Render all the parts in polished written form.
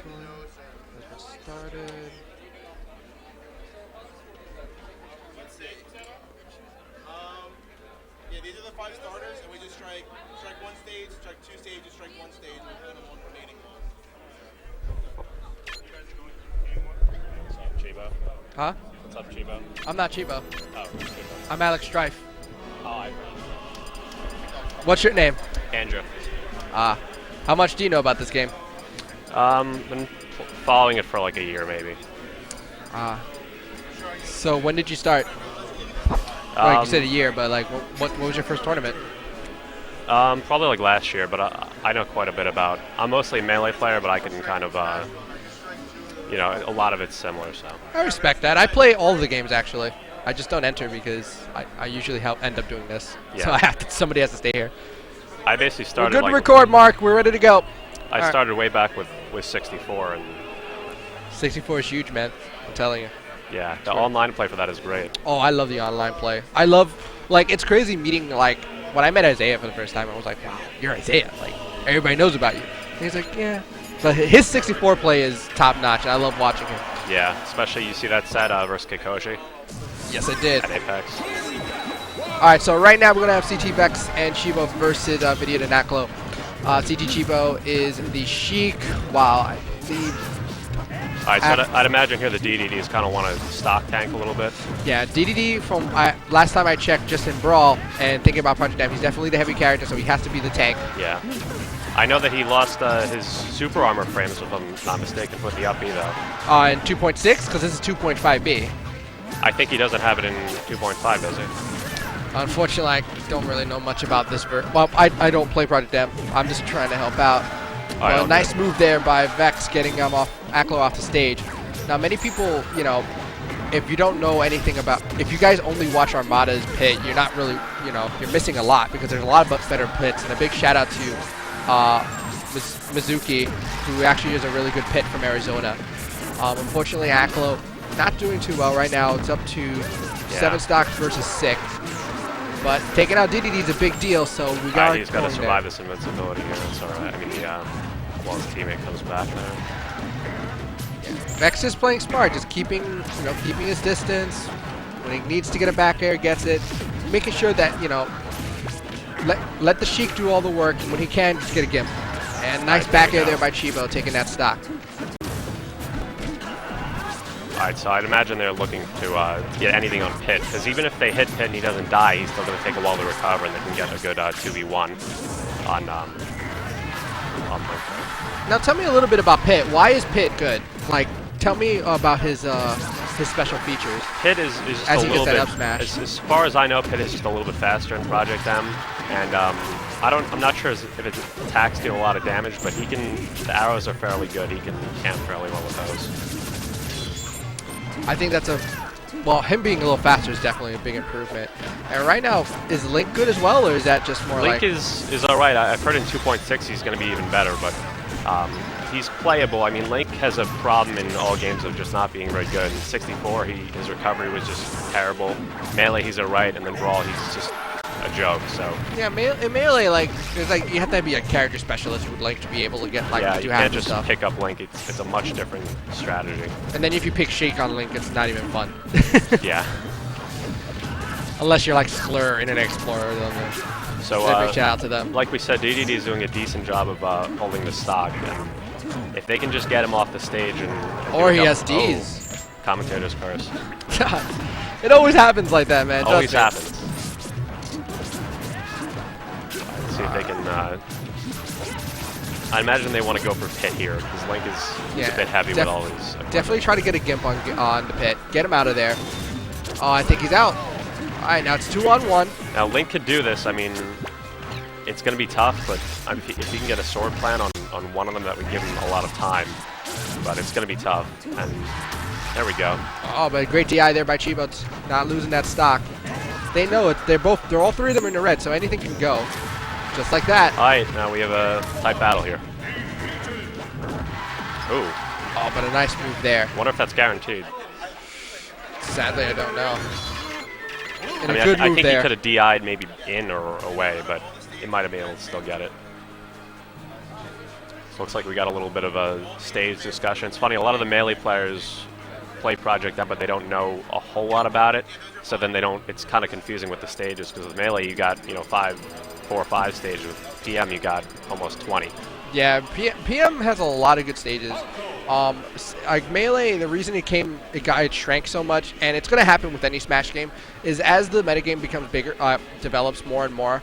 Has been started. Let's see. Yeah, these are the 5 starters, and we just strike one stage, strike 2 stages, strike 1 stage, with only 1 remaining one. You guys are going to game 1? What's up, Chibo? Huh? What's up, Chibo? I'm not Chibo. Oh, Chibo. I'm Alex Strife. Oh, I What's your name? Andrew. How much do you know about this game? Been following it for like a year, maybe. So when did you start? Like you said a year, but like what was your first tournament? Probably like last year, but I know quite a bit about. I'm mostly a melee player, but I can kind of, you know, a lot of it's similar. So I respect that. I play all of the games actually. I just don't enter because I usually end up doing this. Yeah. So somebody has to stay here. I basically We're started. good like, to record, Mark. We're ready to go. I started way back with 64, and 64 is huge, man. I'm telling you. yeah, the online play for that is great. Oh, I love the online play. I love, like, it's crazy meeting, like, when I met Isaiah for the first time, I was like, wow, you're Isaiah. Like, everybody knows about you. And he's like, yeah. But his 64 play is top-notch, and I love watching him. Yeah, especially you see that set versus Kikoshi Yes, I did. at Apex. All right, so right now we're going to have CT Vex and Chibo versus Vidiot and Aklo. CT Chibo is the Sheik, while I believe... All right, so I'd imagine here the DDDs kind of want to stock tank a little bit. Yeah, DDD from last time I checked, just in Brawl, and thinking about Project M, he's definitely the heavy character, so he has to be the tank. Yeah. I know that he lost his super armor frames, if I'm not mistaken, with the up B, though. In 2.6, because this is 2.5B. I think he doesn't have it in 2.5, does he? Unfortunately, I don't really know much about this. Well, I don't play Project M. I'm just trying to help out. Well, nice move there by Vex getting Aklo off the stage. Now, many people, you know, if you don't know anything about, if you guys only watch Armada's pit, you're not really, you know, you're missing a lot because there's a lot of better pits. And a big shout out to Mizuki, who actually is a really good pit from Arizona. Unfortunately, Aklo not doing too well right now. It's up to 7 stocks versus 6. But taking out DDD is a big deal, so we got. He's got to survive this invincibility here. That's all right. I mean, while his teammate comes back there. Vex is playing smart, just keeping his distance. When he needs to get a back air, gets it. Making sure that, you know, let the Sheik do all the work, and when he can, just get a gimp. And nice back air there by Chibo, taking that stock. Alright, so I'd imagine they're looking to get anything on Pit, because even if they hit Pit and he doesn't die, he's still going to take a while to recover, and they can get a good 2v1 on Now tell me a little bit about Pit. Why is Pit good? Like, tell me about his special features. Pit is just as a little bit, up smash. as far as I know, Pit is just a little bit faster in Project M, and I'm not sure if its attacks deal a lot of damage, but the arrows are fairly good. He can camp fairly well with those. I think that's well, him being a little faster is definitely a big improvement. And right now, is Link good as well, or is that just more Link like... is all right. I've heard in 2.6 he's going to be even better, but he's playable. I mean, Link has a problem in all games of just not being very good. In 64, his recovery was just terrible. Melee, he's alright, and then Brawl, he's just a joke. So yeah, in Melee, like, there's like you have to be a character specialist with Link to be able to get like yeah, do you half can't the just stuff. pick up Link. It's a much different strategy. And then if you pick Sheik on Link, it's not even fun. Yeah. Unless you're like Slur, Internet Explorer, then so big shout out to them. Like we said, DDD is doing a decent job of holding the stock. And if they can just get him off the stage and or he has Ds. Commentator's curse. It always happens like that, man. Always happens. Let's see if they can. I imagine they want to go for Pit here because Link is a bit heavy with all his. Definitely try to get a Gimp on the Pit. Get him out of there. Oh, I think he's out. All right, now it's 2-on-1. Now Link could do this. I mean, it's going to be tough, but if he can get a sword plan on one of them, that would give him a lot of time. But it's going to be tough. And there we go. Oh, but great DI there by Chibo, not losing that stock. They know it. They're all three of them in the red, so anything can go. Just like that. All right, now we have a tight battle here. Ooh. Oh, but a nice move there. Wonder if that's guaranteed. Sadly, I don't know. And I a good move think there. he could have DI'd maybe in or away, but he might have been able to still get it. So looks like we got a little bit of a stage discussion. It's funny, a lot of the Melee players play Project M, but they don't know a whole lot about it. So then they don't. It's kind of confusing with the stages because with Melee you got 4 or 5 stages. With PM you got almost 20. Yeah, PM has a lot of good stages. Like Melee, the reason it shrank so much, and it's going to happen with any Smash game, is as the metagame becomes bigger, develops more and more.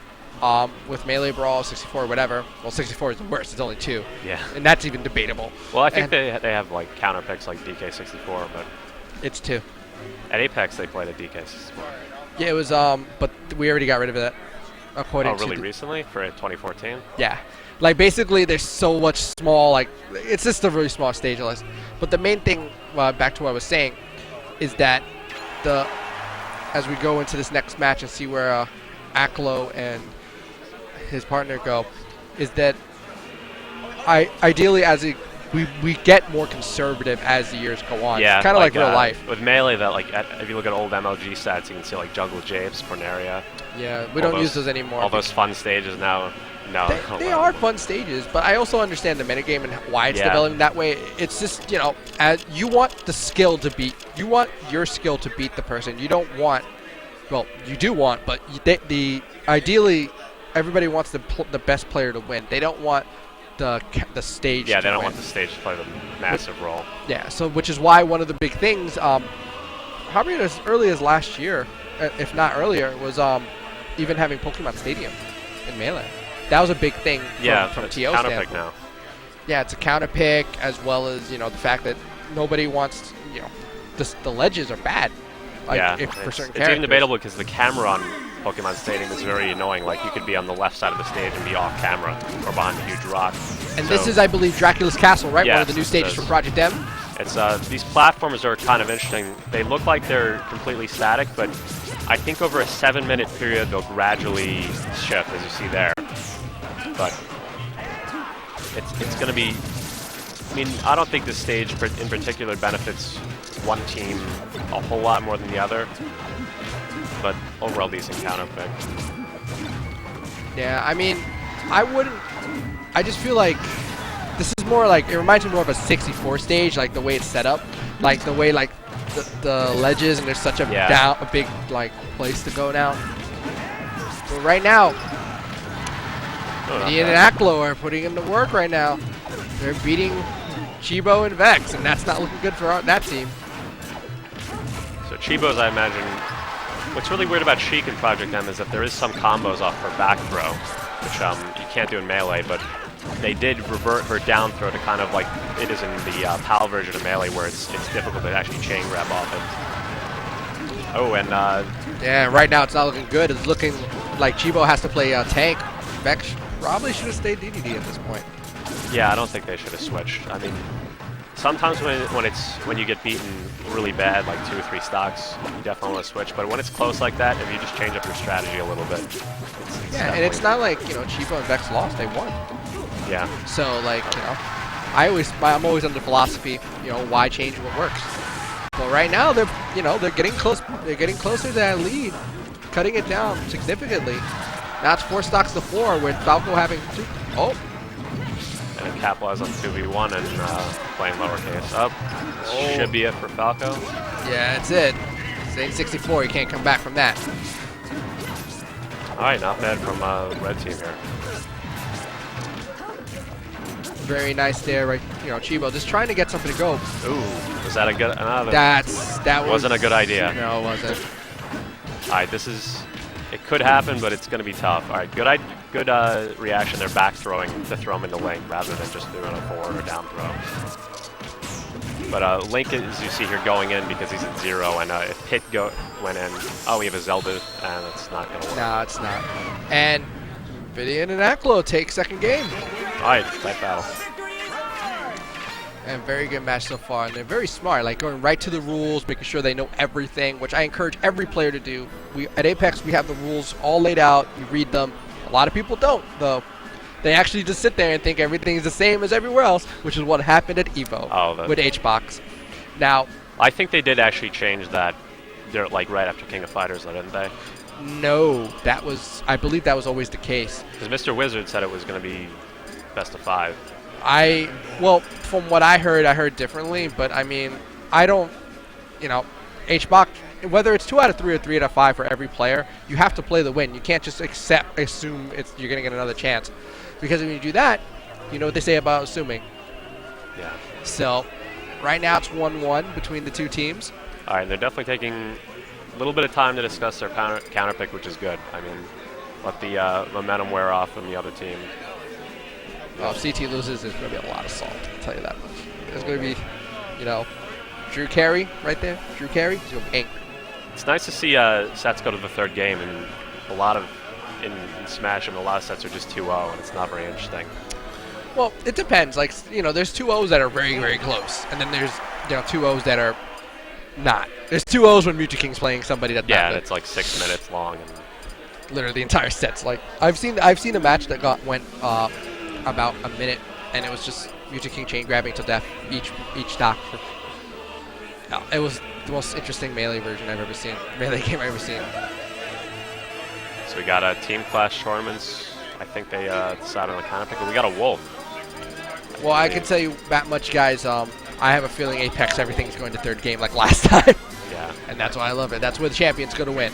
With Melee Brawl, 64, whatever. Well, 64 is the worst. It's only 2. Yeah. And that's even debatable. Well, I think they have like counter picks like DK64, but it's 2. At Apex they played a DK64. Yeah, it was. But we already got rid of that. According really to recently for 2014? Yeah. Like basically, there's so much small. Like it's just a really small stage list. But the main thing, back to what I was saying, is that as we go into this next match and see where Aklo and his partner go, is that ideally we get more conservative as the years go on. Yeah, kind of like real life. With Melee, that if you look at old MLG stats, you can see like Jungle Japes, Corneria. Yeah, we don't use those anymore. All those fun stages now. No, they are fun stages, but I also understand the metagame and why it's developing that way. It's just, as you want the skill to beat, you want your skill to beat the person. You don't want, well, you do want, but ideally, everybody wants the best player to win. They don't want the stage. Yeah, they don't win. want the stage to play the massive role. Yeah, so which is why one of the big things, probably as early as last year, if not earlier, was even having Pokemon Stadium in Melee. That was a big thing from TO standpoint. Now. Yeah, it's a counter pick, as well as the fact that nobody wants the ledges are bad. Like, for certain it's even debatable because the camera on Pokemon Stadium is very annoying. Like you could be on the left side of the stage and be off camera or behind a huge rock. And this is, I believe, Dracula's Castle, right? Yes, One of the new stages for Project M. It's these platforms are kind of interesting. They look like they're completely static, but I think over a 7-minute period they'll gradually shift, as you see there. But it's going to be. I mean, I don't think this stage in particular benefits one team a whole lot more than the other. But overall, decent counter pick. Yeah, I mean, I just feel like this is more like, it reminds me more of a 64 stage, like the way it's set up, like the way the ledges, and there's such a big place to go now. But right now, Vidiot and Aklo are putting in the work right now. They're beating Chibo and Vex, and that's not looking good for that team. So Chibo's, I imagine. What's really weird about Sheik in Project M is that there is some combos off her back throw, which you can't do in Melee, but they did revert her down throw to kind of like it is in the PAL version of Melee, where it's difficult to actually chain grab off it. Oh, and yeah, right now it's not looking good. It's looking like Chibo has to play tank. Vex probably should have stayed DDD at this point. Yeah, I don't think they should have switched. I mean, sometimes when you get beaten really bad, like 2 or 3 stocks, you definitely want to switch. But when it's close like that, if you just change up your strategy a little bit, and it's not like Chibo and Vex lost; they won. Yeah. So I'm always under the philosophy, why change what works. But right now they're getting close. They're getting closer to that lead, cutting it down significantly. Now it's 4 stocks to 4 with Falco having 2. Oh. And capitalize on 2v1 and playing lowercase up. Should be it for Falco. Yeah, that's it. Saying 64, you can't come back from that. Alright, not bad from red team here. Very nice there, right? Chibo just trying to get something to go. Ooh, was that a good? That wasn't a good idea. No, it wasn't. Alright, this is. It could happen, but it's going to be tough. All right, good reaction. They're back throwing to throw him into Link rather than just doing a forward or down throw. But Link, as you see here, going in because he's at 0, and if Pit went in, we have a Zelda, and it's not going to work. No, it's not. And Vidiot and Aklo take second game. All right, tight battle. And very good match so far, and they're very smart, like going right to the rules, making sure they know everything, which I encourage every player to do. At Apex, we have the rules all laid out. You read them. A lot of people don't, though. They actually just sit there and think everything is the same as everywhere else, which is what happened at EVO with HBox. Now, I think they did actually change that. They're like right after King of Fighters, didn't they? No, I believe that was always the case. Because Mr. Wizard said it was going to be best of 5. Well, from what I heard differently, but I mean, I don't, HBOC, whether it's 2 out of 3 or 3 out of 5 for every player, you have to play the win. You can't just assume you're going to get another chance. Because when you do that, you know what they say about assuming. Yeah. So, right now it's 1-1 between the two teams. All right, they're definitely taking a little bit of time to discuss their counter pick, which is good. I mean, let the momentum wear off from the other team. Well, if CT loses, there's going to be a lot of salt, I'll tell you that much. There's going to be, Drew Carey right there. Drew Carey, he's going to be angry. It's nice to see sets go to the third game, and in Smash, a lot of sets are just 2-0, and it's not very interesting. Well, it depends. Like, there's 2-0s that are very, very close, and then there's, 2-0s that are not. There's 2-0s when Muta King's playing somebody that's not. Yeah, and it's like 6 minutes long. And literally the entire set's like, I've seen a match that went about a minute, and it was just Muta King chain grabbing to death each stock. It was the most interesting melee version I've ever seen, melee game I've ever seen. So we got a Team Clash Tournaments. I think they decided on a counter pick. We got a Wolf. Well, I can tell you that much, guys. I have a feeling Apex, everything's going to third game like last time. Yeah. And that's why I love it. That's where the champion's going to win.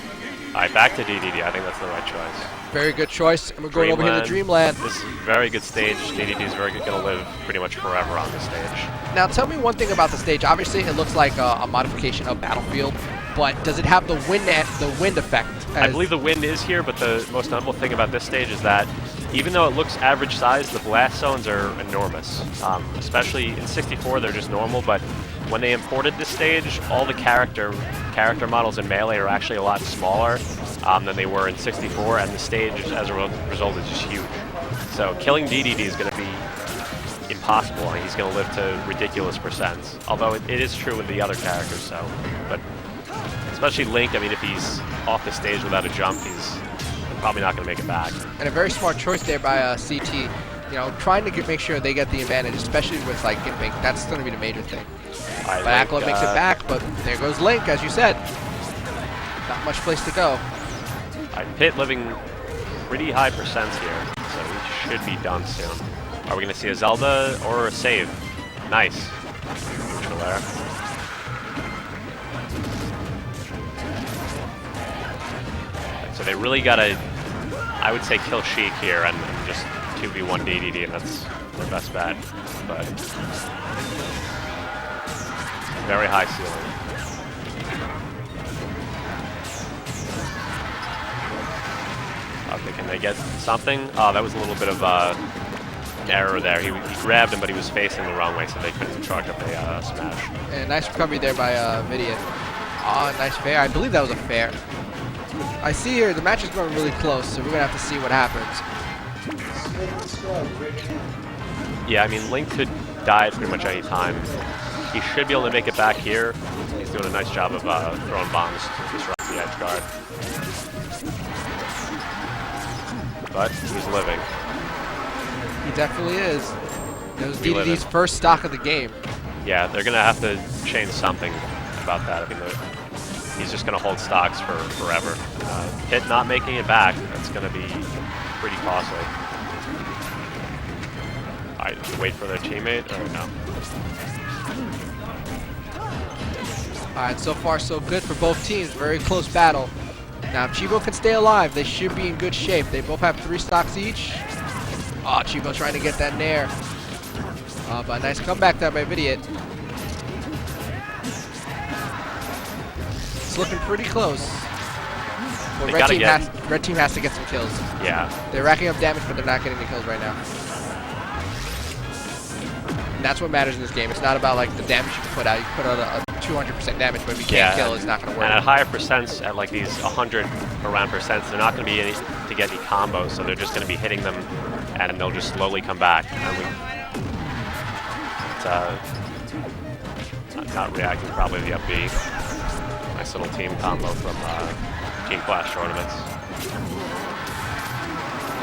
All right, back to DDD. I think that's the right choice. Very good choice. And we're going over here to Dreamland. This is a very good stage. DDD is going to live pretty much forever on this stage. Now, tell me one thing about the stage. Obviously, it looks like a modification of Battlefield, but does it have the wind effect? I believe the wind is here, but the most notable thing about this stage is that even though it looks average size, the blast zones are enormous. Especially in 64, they're just normal, but when they imported this stage, all the character models in Melee are actually a lot smaller than they were in 64, and the stage, as a result, is just huge. So killing DDD is going to be impossible, and he's going to live to ridiculous percents. Although it is true with the other characters, but especially Link, I mean, if he's off the stage without a jump, he's probably not going to make it back. And a very smart choice there by CT. Trying to make sure they get the advantage, especially with like gimping. That's going to be the major thing. Right, but Aklo makes it back, but there goes Link, as you said. Not much place to go. Pit living pretty high percents here, so we should be done soon. Are we going to see a Zelda or a save? Nice. Neutral air. So they really got to, I would say, kill Sheik here and just 2v1 DDD, and that's their best bet. But very high ceiling. Okay, can they get something? Oh, that was a little bit of an error there. He grabbed him, but he was facing the wrong way, so they couldn't charge up a smash. And nice recovery there by Vidiot. Oh, nice fair. I believe that was a fair. I see here the match is going really close, so we're going to have to see what happens. Yeah, I mean, Link could die at pretty much any time. He should be able to make it back here. He's doing a nice job of throwing bombs to disrupt the edge guard. But he's living. He definitely is. That was DDD's first stock of the game. Yeah, they're going to have to change something about that. I mean, he's just going to hold stocks for forever. Pit not making it back, that's going to be pretty costly. All right, wait for their teammate, or no? All right, so far so good for both teams. Very close battle. Now, if Chibo can stay alive, they should be in good shape. They both have 3 stocks each. Oh, Chibo trying to get that nair. But a nice comeback there by Vidiot. It's looking pretty close. But red team has to get some kills. Yeah. They're racking up damage, but they're not getting any kills right now. And that's what matters in this game. It's not about like the damage you can put out. You can put out a 200% damage, but if you can't kill, it's not going to work. And at higher percents, at like these 100 around percents, they're not going to be to get any combos, so they're just going to be hitting them, and they'll just slowly come back. And not reacting, probably the up B. Nice little team combo from Team Clash Tournaments.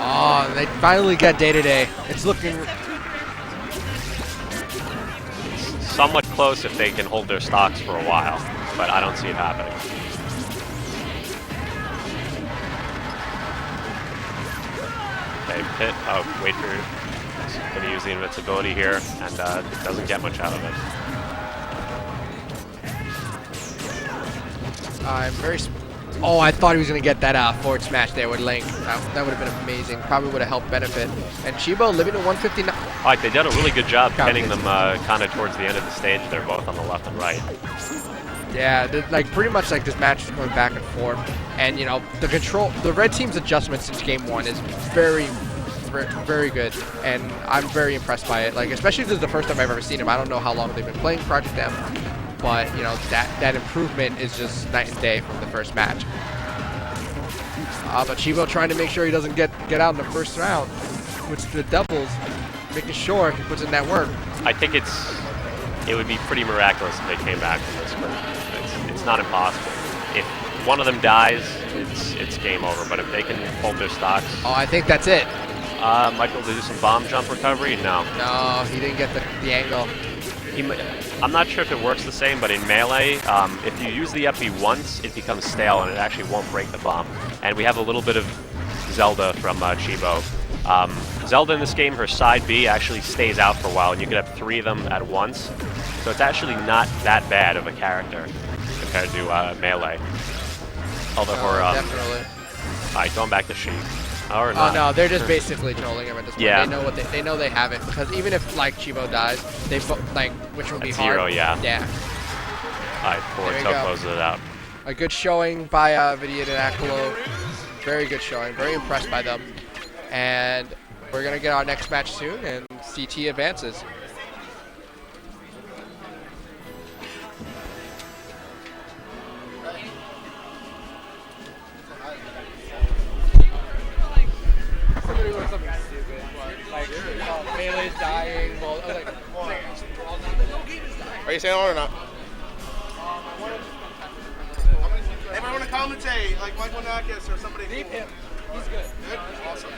Oh, they finally got day-to-day. It's looking somewhat close if they can hold their stocks for a while, but I don't see it happening. Okay, Pit. Oh, wait for Going to use the invincibility here, and doesn't get much out of it. I'm very. Oh, I thought he was going to get that forward smash there with Link. That would have been amazing. Probably would have helped benefit. And Chibo living at 159. Like, they did a really good job pinning them kind of towards the end of the stage. They're both on the left and right. Yeah, like pretty much like this match is going back and forth. And, you know, the red team's adjustment since game 1 is very, very good. And I'm very impressed by it. Like, especially this is the first time I've ever seen him. I don't know how long they've been playing Project M. But, you know, that improvement is just night and day from the first match. But Chibo trying to make sure he doesn't get out in the first round, which the doubles, making sure he puts in that work. I think it would be pretty miraculous if they came back from this, but it's not impossible. If one of them dies, it's game over. But if they can hold their stocks. Oh, I think that's it. Michael, did you do some bomb jump recovery? No. No, he didn't get the angle. I'm not sure if it works the same, but in Melee, if you use the FB once, it becomes stale and it actually won't break the bomb. And we have a little bit of Zelda from Chibo. Zelda in this game, her side B actually stays out for a while, and you could have 3 of them at once. So it's actually not that bad of a character compared to Melee. Although her... definitely. Alright, going back to She. Or Oh not. no, they're just basically trolling him at this point. Yeah. They know they know they have it, because even if like Chibo dies, they like, which would be hard. 0, yeah. Yeah. Alright, Forto closes it out. A good showing by Vidiot and Aklo. Very good showing. Very impressed by them. And we're gonna get our next match soon, and CT advances. Somebody wrote something stupid, like Melee's dying. Are you saying on or not? Anybody want to commentate, like Michael Nakis or somebody? Leave him. He's good. Good? Awesome.